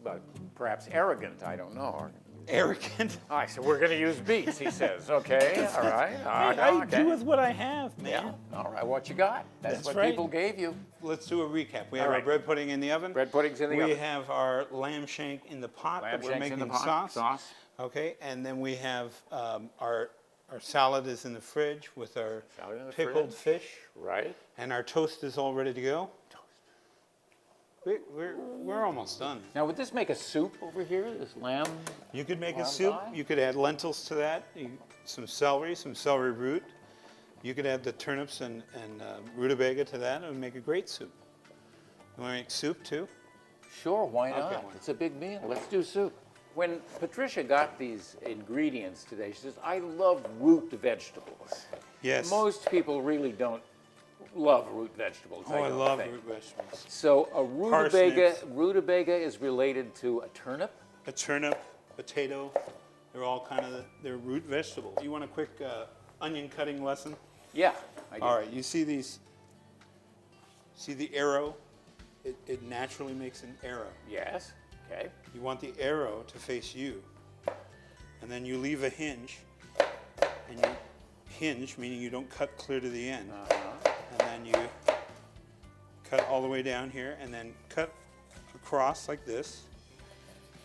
perhaps arrogant, I don't know. Arrogant. I said, we're going to use beets, he says. Okay, all right. I okay. do with what I have, man. Yeah, all right, what you got? That's That's what right. people gave you. Let's do a recap. We have All our right. bread pudding in the oven. Bread pudding's in the oven. We have our lamb shank in the pot Lamb that we're shanks in making the pot, sauce. Okay, and then we have our salad is in the fridge with our Salad in the pickled fish, Right. and our toast is all ready to go. We're almost done. Now, would this make a soup over here, this lamb? You could make a Lamb soup. pie? You could add lentils to that. Some celery root. You could add the turnips and rutabaga to that. It would make a great soup. You want to make soup too? Sure, why Okay, not? why not? It's a big meal. Let's do soup. When Patricia got these ingredients today, she says, I love root vegetables. Yes. Most people really don't love root vegetables. Oh, I don't love think. root vegetables. So a Parsnips. rutabaga is related to a turnip. A turnip, potato, they're all kind of they're root vegetables. You want a quick onion cutting lesson? Yeah. I do. All right, you see these? See the arrow? It naturally makes an arrow. Yes. Okay. You want the arrow to face you, and then you leave a hinge, and you hinge, meaning you don't cut clear to the end, and then you cut all the way down here, and then cut across like this,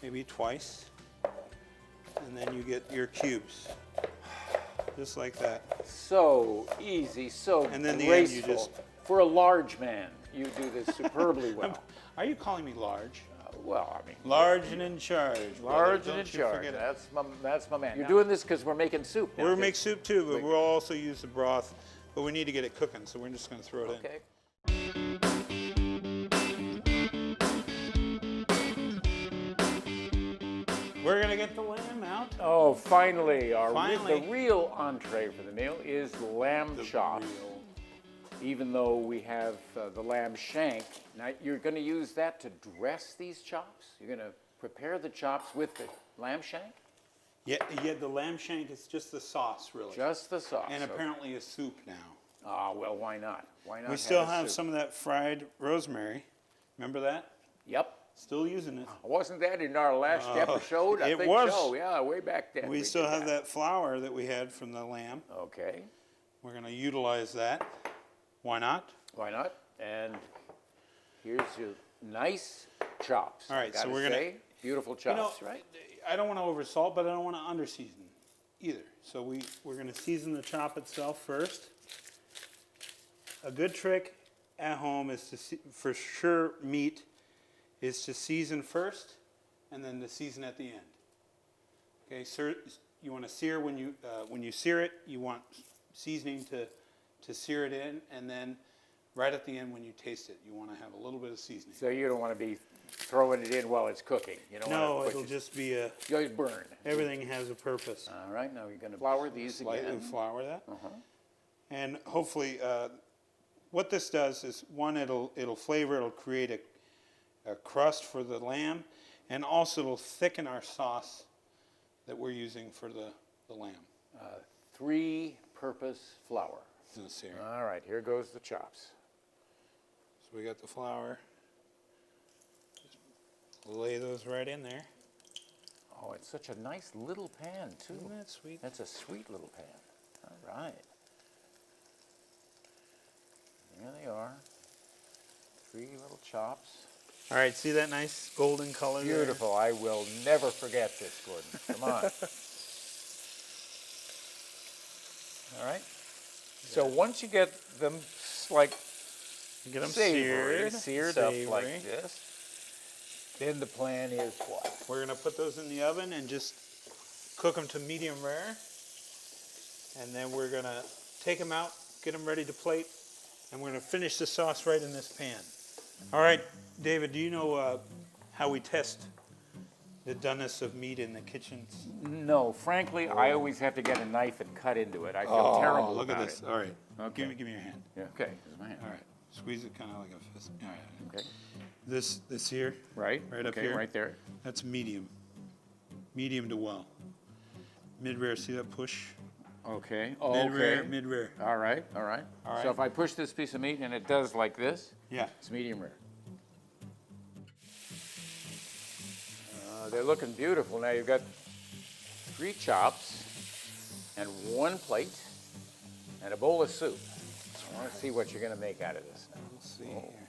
maybe twice, and then you get your cubes, just like that. So easy, so And then the end graceful. you just- For a large man, you do this superbly well. Are you calling me large? Well, I mean, Large and in charge. brother. large and in Don't you charge. forget it. That's my man. You're Now- doing this because we're making soup. now, We'll 'cause- make soup too, but we'll also use the broth, but we need to get it cooking, so we're just going to throw it in. Okay. We're going to get the lamb out. Oh, finally, Finally. the real entree for the meal is lamb chops. Even though we have the lamb shank, now you're going to use that to dress these chops? You're going to prepare the chops with the lamb shank? Yeah, the lamb shank is just the sauce, really. Just the sauce. and okay. apparently a soup now. Ah, well, why not? Why not? We still a have soup? some of that fried rosemary. Remember that? Yep. Still using it. Wasn't that in our last episode? I it think was. so. Yeah, way back then. We still did have that flour that we had from the lamb. Okay. We're going to utilize that. Why not? Why not? And here's your nice chops. All right, so Gotta we're gonna- say, beautiful chops, right? I don't want to oversalt, but I don't want to underseason either. So we're going to season the chop itself first. A good trick at home is to, for sure, meat is to season first and then to season at the end. Okay, sir, you want to sear when you sear it. You want seasoning to sear it in, and then right at the end when you taste it, you want to have a little bit of seasoning. So you don't want to be throwing it in while it's cooking. You don't No, want to it'll just be a. you'll burn. Everything has a purpose. All right, now you're going to flour these Slightly again. flour that, and hopefully, what this does is one, it'll flavor, it'll create a crust for the lamb, and also it'll thicken our sauce that we're using for the lamb. Three-purpose flour. This here. All right, here goes the chops. So we got the flour. Just lay those right in there. Oh, it's such a nice little pan, too. Isn't that sweet? That's a sweet little pan. All right. There they are. Three little chops. All right, see that nice golden color there? Beautiful. I will never forget this, Gordon. Come on. All right. So once you get them like Get them savory, seared, seared up savory. like this, then the plan is what? We're gonna put those in the oven and just cook them to medium rare. And then we're gonna take them out, get them ready to plate, and we're gonna finish the sauce right in this pan. All right, David, do you know how we test the doneness of meat in the kitchens? No, frankly, I always have to get a knife and cut into it. I feel terrible look about at this. it. All right, Okay. give me your hand. Yeah. Okay. Here's my hand. All right, squeeze it kind of like a fist. All right. Okay. This here, Right. Right up okay, here? Right there. that's medium to well. Mid-rear, see that push? Okay. Oh, Mid-rear, okay. mid-rear. All right, all right. All right. So if I push this piece of meat and it does like this, Yeah. it's medium rare. They're looking beautiful. Now you've got 3 chops and 1 plate and a bowl of soup. I want to see what you're going to make out of this now. Let's see here.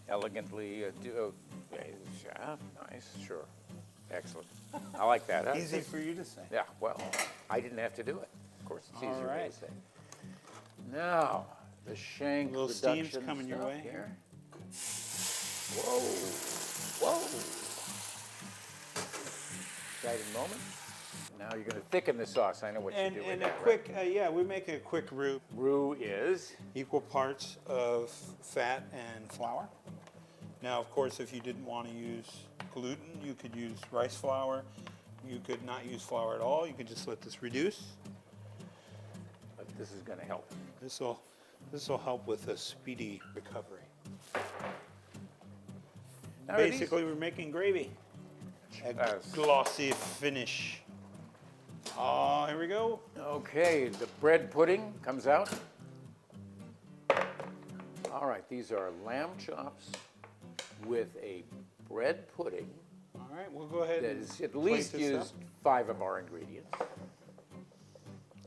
Elegantly, yeah, nice, sure. Excellent. I like that. Huh? Easy for you to say. Yeah, well, I didn't have to do it. Of course, it's easier for me right. to say. Now, the shank Little steam's reduction coming your stuff way. here. Whoa, whoa. Exciting moment. Now you're going to thicken the sauce. I know what And, you do with and a that, quick, yeah, we make a quick roux. right? Roux is Equal parts of fat and flour. Now, of course, if you didn't want to use gluten, you could use rice flour. You could not use flour at all. You could just let this reduce. but this is going to help. This will help with a speedy recovery. Now, are these- Basically, we're making gravy. A Yes. glossy finish. Oh, here we go. Okay, the bread pudding comes out. All right, these are lamb chops with a bread pudding All right, we'll go ahead that and has at plate least this used 5 of our ingredients. up.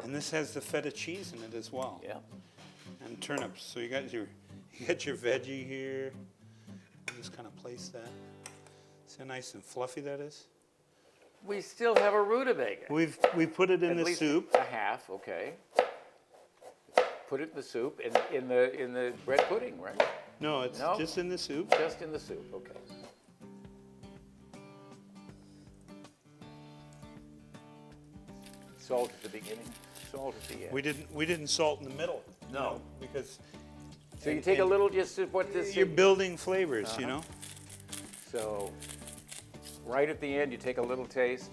And this has the feta cheese in it as well. Yeah. And turnips. So you got your veggie here. Just kind of place that. See how nice and fluffy that is? We still have a rutabaga. We put it in At the least soup. a half, okay. Put it in the soup, in the bread pudding, right? No, it's No? just in the soup. Just in the soup, okay. Salt at the beginning, salt at the end. We didn't salt in the middle. No. You know, because So you and- take a and little just to what this you're building flavors, you Uh-huh. know? So right at the end, you take a little taste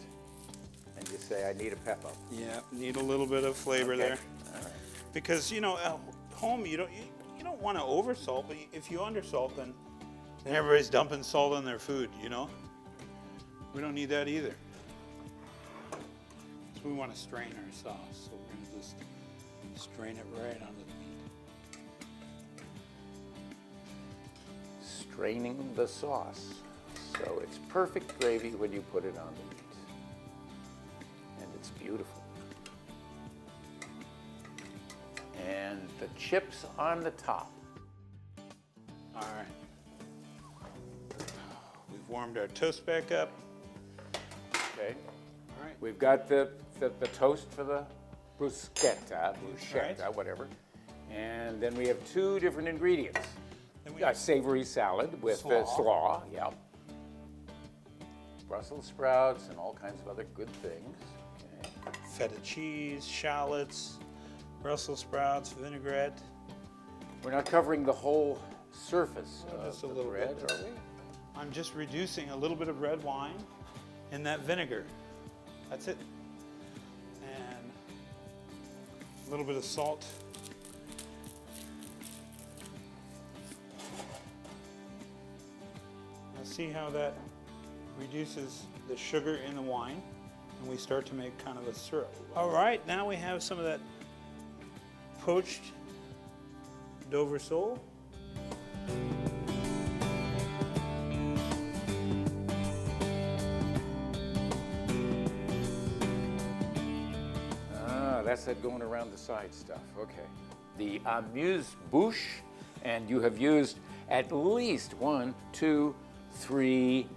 and you say, I need a pep up. Yeah, need a little bit of flavor Okay. there. All right. Because you know, at home you don't want to over salt, but if you under salt, then everybody's dumping salt on their food. You know, we don't need that either. So we want to strain our sauce, so we're gonna just strain it right onto the meat. Straining the sauce. So it's perfect gravy when you put it on the meat. And it's beautiful. And the chips on the top. All right. We've warmed our toast back up. Okay. All right. We've got the toast for the bruschetta, Right. whatever. And then we have 2 different ingredients. Then we A have savory salad with Slaw. slaw, yep. Brussels sprouts and all kinds of other good things. Okay. feta cheese, shallots, Brussels sprouts, vinaigrette. We're not covering the whole surface Just a of the little bread, bit. are we? I'm just reducing a little bit of red wine in that vinegar. That's it. And a little bit of salt. Now see how that reduces the sugar in the wine, and we start to make kind of a syrup. All right, now we have some of that poached Dover sole. Ah, that's that going around the side stuff. Okay. The amuse-bouche, and you have used at least 1, 2, 3,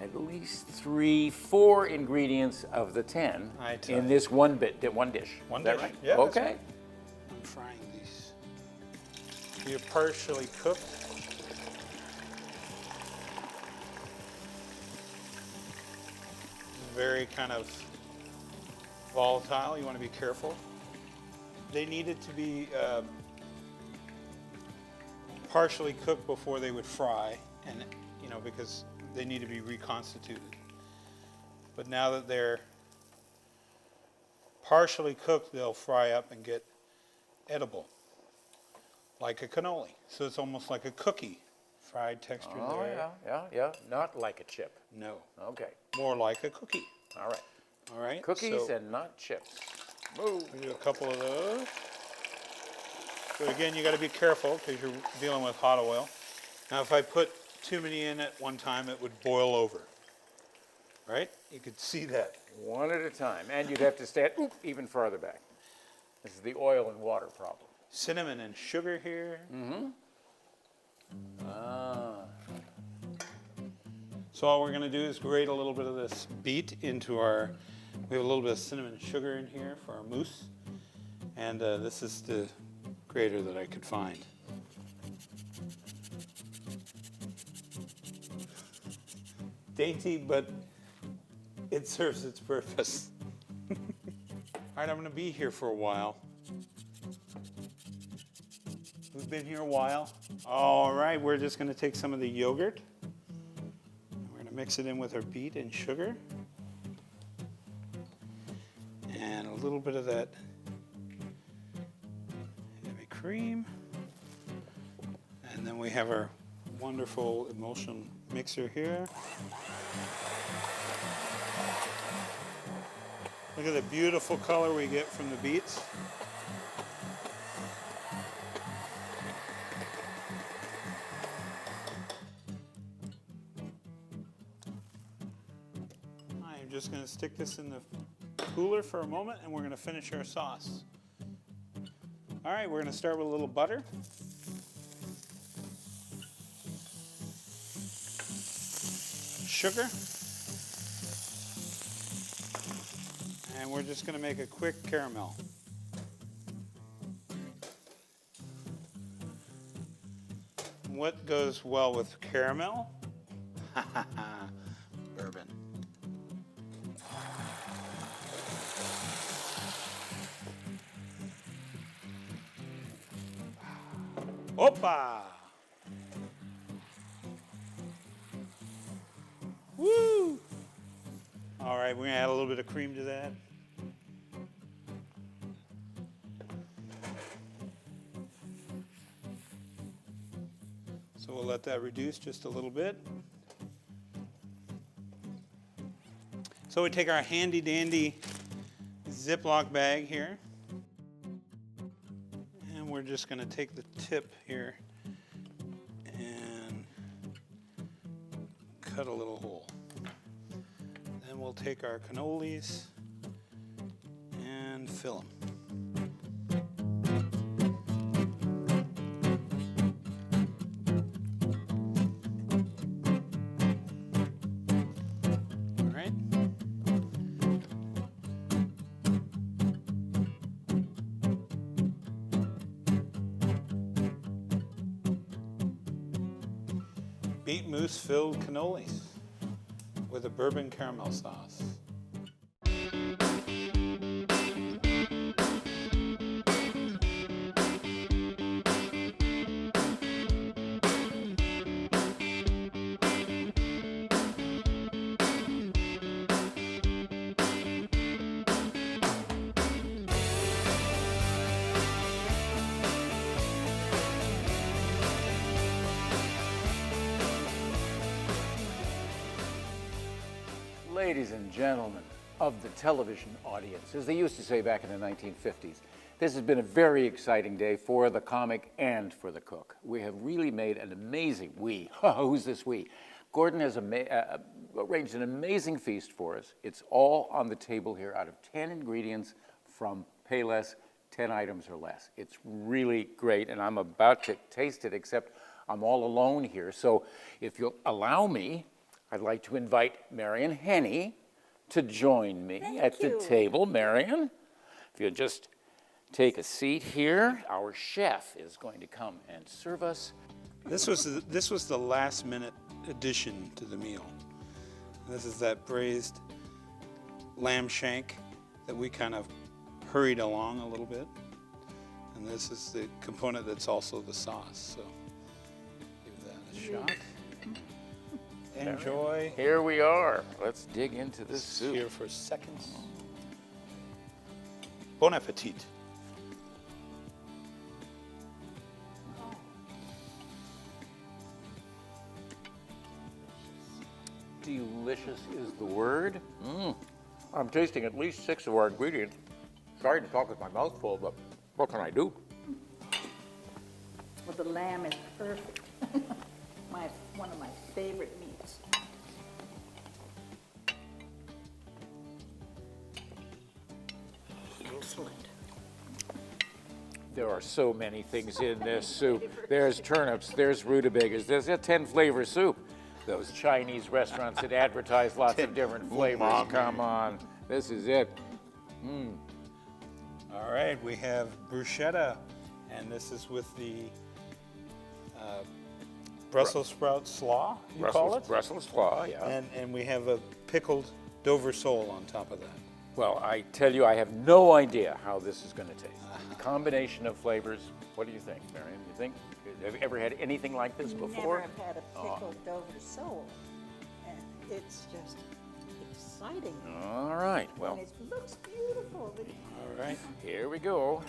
at least 3, 4 ingredients of the 10 I tell in you. this one dish. One Is that dish. right? Yeah, that's Okay. right. I'm frying these. They're partially cooked. Very kind of volatile. You want to be careful. They needed to be partially cooked before they would fry, and you know, because they need to be reconstituted. But now that they're partially cooked, they'll fry up and get edible, like a cannoli. So it's almost like a cookie, fried texture Oh, there. yeah. Not like a chip. No, Okay. more like a cookie. All right. All right. Cookies so and not chips. Move. we do a couple of those. But again, you got to be careful because you're dealing with hot oil. Now, if I put too many in at one time, it would boil over. Right? You could see that. One at a time. And you'd have to stand even farther back. This is the oil and water problem. Cinnamon and sugar here. So all we're going to do is grate a little bit of this beet into our, we have a little bit of cinnamon and sugar in here for our mousse. And this is the grater that I could find. Dainty, but it serves its purpose. All right, I'm going to be here for a while. Who's been here a while? All right, we're just going to take some of the yogurt. We're going to mix it in with our beet and sugar. And a little bit of that heavy cream. And then we have our wonderful emulsion mixer here. Look at the beautiful color we get from the beets. I'm just going to stick this in the cooler for a moment and we're going to finish our sauce. All right, we're going to start with a little butter. Sugar. And we're just going to make a quick caramel. What goes well with caramel? Bourbon. Opa! Woo! All right, we're going to add a little bit of cream to that. So we'll let that reduce just a little bit. So we take our handy dandy Ziploc bag here. And we're just going to take the tip here and cut a little hole. Then we'll take our cannolis and fill them. Beet mousse filled cannolis with a bourbon caramel sauce. Ladies and gentlemen of the television audience, as they used to say back in the 1950s, this has been a very exciting day for the comic and for the cook. We have really made an amazing, who's this we? Gordon has arranged an amazing feast for us. It's all on the table here out of 10 ingredients from Payless, 10 items or less. It's really great, and I'm about to taste it, except I'm all alone here. So if you'll allow me, I'd like to invite Marion Henney to join me at the table. Marion, if you'll just take a seat here, our chef is going to come and serve us. This was the last minute addition to the meal. This is that braised lamb shank that we kind of hurried along a little bit. And this is the component that's also the sauce. So give that a shot. Enjoy. Here we are. Let's dig into this soup. Here for seconds. Bon appetit. Delicious is the word. I'm tasting at least 6 of our ingredients. Sorry to talk with my mouth full, but what can I do? Well, the lamb is perfect. One of my favorite meats. Excellent. There are so many things in this soup. There's turnips, there's rutabagas, there's a 10-flavor soup. Those Chinese restaurants that advertise lots of different flavors. Come on, this is it. All right, we have bruschetta, and this is with the Brussels sprout slaw, you call it? Brussels slaw, yeah. And we have a pickled Dover sole on top of that. Well, I tell you, I have no idea how this is going to taste. Combination of flavors. What do you think, Marion? You think? Have you ever had anything like this before? Never have had a pickled Dover sole. And it's just exciting. All right, well, And it looks beautiful. All right. here we go.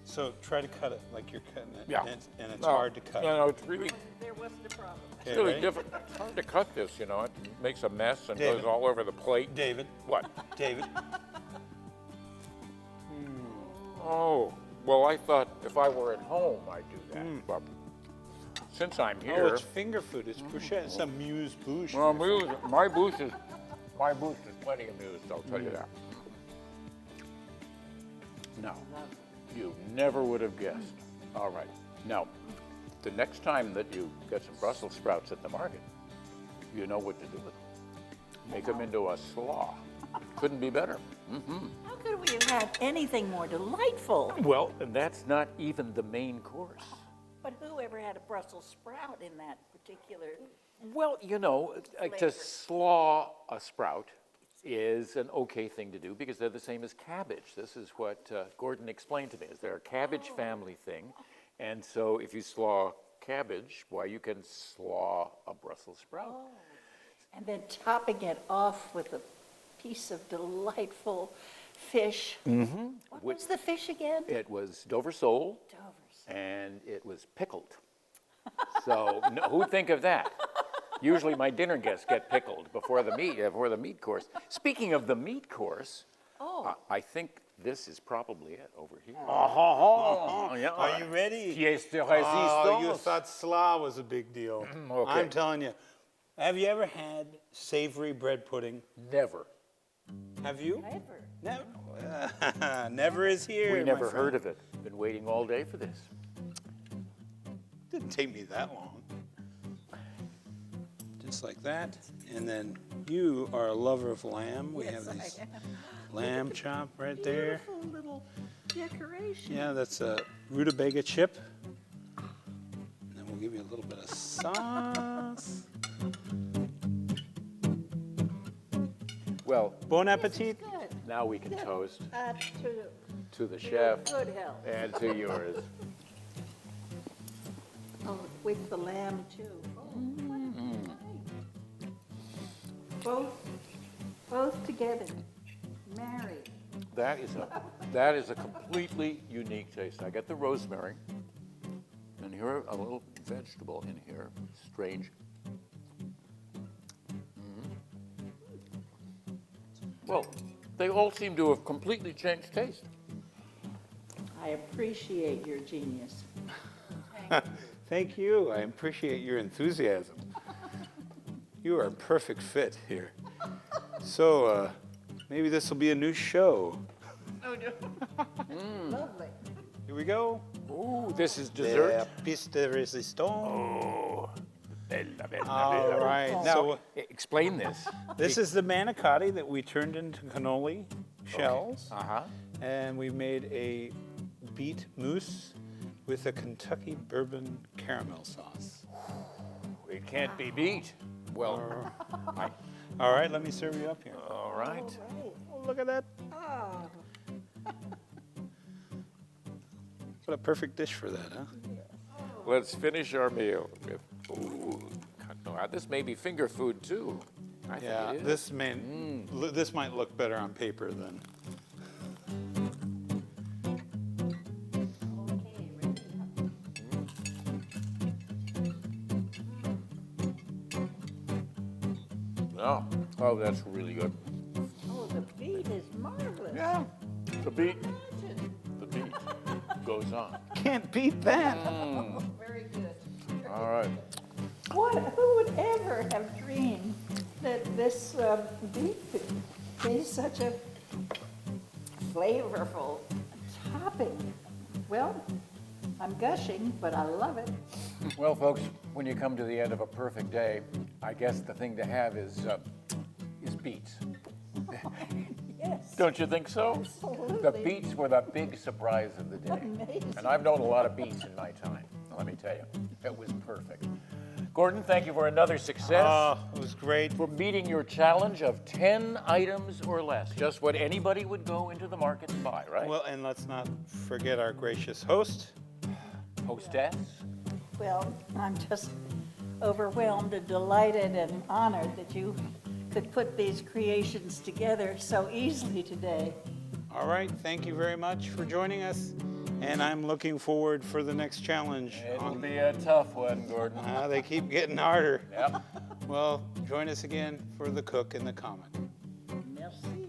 So try to cut it like you're cutting it. Yeah. And it's No, hard to cut. No, it's really, There wasn't a problem. Okay, it's really ready? difficult. It's hard to cut this, you know. It makes a mess and David. goes all over the plate. David, What? David. Oh, well, I thought if I were at home, I'd do that. But since I'm Oh, here, it's finger food. It's bruschetta. It's a muse bouche. well, my booth is plenty amused, I'll tell you that. No, you never would have guessed. All right. Now, the next time that you get some Brussels sprouts at the market, you know what to do with them. Make them into a slaw. Couldn't be better. How could we have had anything more delightful? Well, and that's not even the main course. But who ever had a Brussels sprout in that particular? Well, you know, to slaw a sprout is an okay thing to do because they're the same as cabbage. This is what Gordon explained to me, is they're a cabbage family thing. And so if you slaw cabbage, why, you can slaw a Brussels sprout. And then topping it off with a piece of delightful fish. What was the fish again? It was Dover sole, Dover's. and it was pickled. So who'd think of that? Usually my dinner guests get pickled before the meat course. Speaking of the meat course, I think this is probably it over here. Yeah. Are you ready? Pièce de Oh, you résistance. thought slaw was a big deal. Okay. I'm telling you. Have you ever had savory bread pudding? Never. Have you? Never. Never. Never is here. We my never friend. heard of it. Been waiting all day for this. Didn't take me that long. Just like that. And then you are a lover of lamb. We have these lamb chop right there. Beautiful little decoration. Yeah, that's a rutabaga chip. And then we'll give you a little bit of sauce. Well, Bon appetit. Good. now we can toast To to the chef good health. and to yours. Oh, with the lamb too. Oh, what a delight. Both together, married. That is a completely unique taste. I get the rosemary, and here a little vegetable in here. Strange. Well, they all seem to have completely changed taste. I appreciate your genius. Thank you. I appreciate your enthusiasm. You are a perfect fit here. So maybe this will be a new show. Lovely. Here we go. Ooh, this is dessert. La piste de résistance. Oh, bella, bella, All bella. right. Now, So explain this. this is the manicotti that we turned into cannoli shells. Uh-huh. And we made a beet mousse with a Kentucky bourbon caramel sauce. It can't be beat. Well, All right, let me serve you up here. all right. Oh, look at that. Oh, What a perfect dish for that, huh? Let's finish our meal with, ooh, this may be finger food too. I Yeah, think it is. this might look better on paper than. okay, ready? Oh, that's really good. Oh, beet is marvelous. Yeah, the beat goes on. Can't beat that. Very good. All right. Who would ever have dreamed that this beet could be such a flavorful topping? Well, I'm gushing, but I love it. Well, folks, when you come to the end of a perfect day, I guess the thing to have is beets. Yes. Don't you think so? Absolutely. The beets were the big surprise of the day. Amazing. And I've known a lot of beets in my time. Let me tell you, it was perfect. Gordon, thank you for another success. Oh, it was great. For meeting your challenge of 10 items or less. Just what anybody would go into the market and buy, right? Well, and let's not forget our gracious host. Hostess. Well, I'm just overwhelmed and delighted and honored that you could put these creations together so easily today. All right, thank you very much for joining us. And I'm looking forward for the next challenge. It'll be a tough one, Gordon. They keep getting harder. Yep. Well, join us again for The Cook and the Comet. Merci.